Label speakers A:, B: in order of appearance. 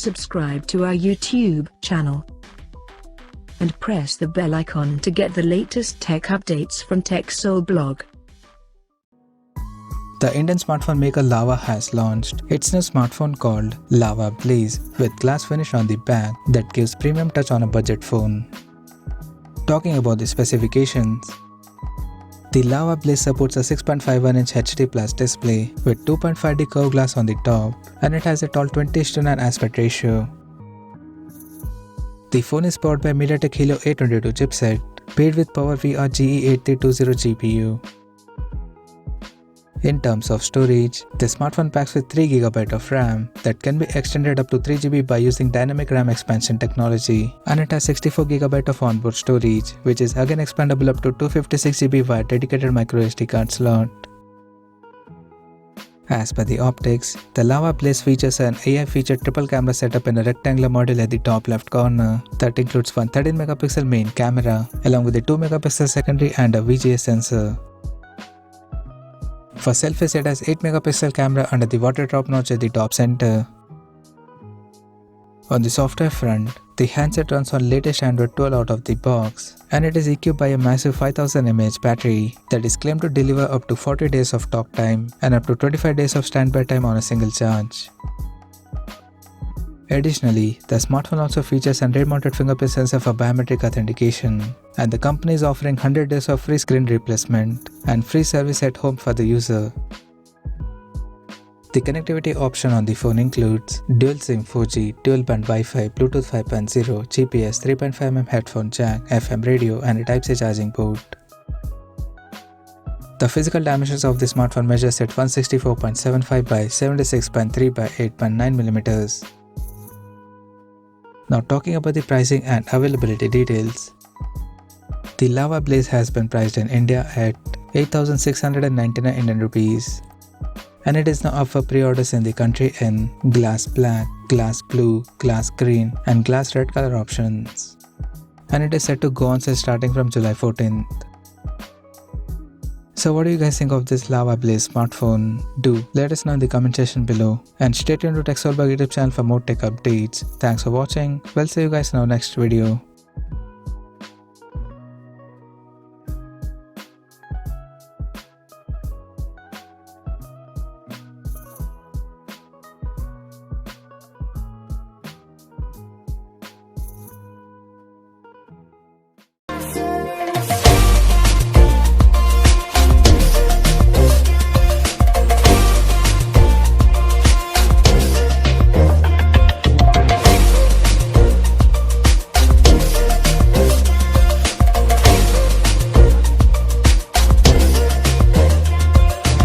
A: subscribe to our YouTube channel and press the bell icon to get the latest tech updates from TechSole Blog.
B: The Indian smartphone maker Lava has launched its new smartphone called Lava Blaze with glass finish on the back that gives premium touch on a budget phone. Talking about the specifications, the Lava Blaze supports a 6.51-inch HD Plus display with 2.5D curved glass on the top, and it has a tall 20:9 aspect ratio. The phone is powered by MediaTek Helio A22 chipset, paired with PowerVR GE8320 GPU. In terms of storage, the smartphone packs with 3GB of RAM that can be extended up to 3GB by using dynamic RAM expansion technology, and it has 64GB of onboard storage, which is again expandable up to 256GB via dedicated microSD card slot. As per the optics, the Lava Blaze features an AI-featured triple camera setup in a rectangular module at the top left corner that includes one 13MP main camera along with a 2MP secondary and a VGA sensor. For selfies, it has 8MP camera under the water drop notch at the top center. On the software front, the handset runs on latest Android 12 out of the box, and it is equipped by a massive 5000 mAh battery that is claimed to deliver up to 40 days of talk time and up to 25 days of standby time on a single charge. Additionally, the smartphone also features a rear-mounted fingerprint sensor for biometric authentication, and the company is offering 100 days of free screen replacement and free service at home for the user. The connectivity option on the phone includes dual SIM 4G, dual band Wi-Fi, Bluetooth 5.0, GPS, 3.5mm headphone jack, FM radio, and a Type-C charging port. The physical dimensions of the smartphone measures at 164.75 by 76.3 by 8.9mm. Now talking about the pricing and availability details. The Lava Blaze has been priced in India at 8,699 Indian rupees, and it is now up for pre-orders in the country in glass black, glass blue, glass green, and glass red color options, and it is set to go on sale starting from July 14th. So what do you guys think of this Lava Blaze smartphone? Do let us know in the comment section below, and stay tuned to TechSole Blog YouTube channel for more tech updates. Thanks for watching. We'll see you guys in our next video.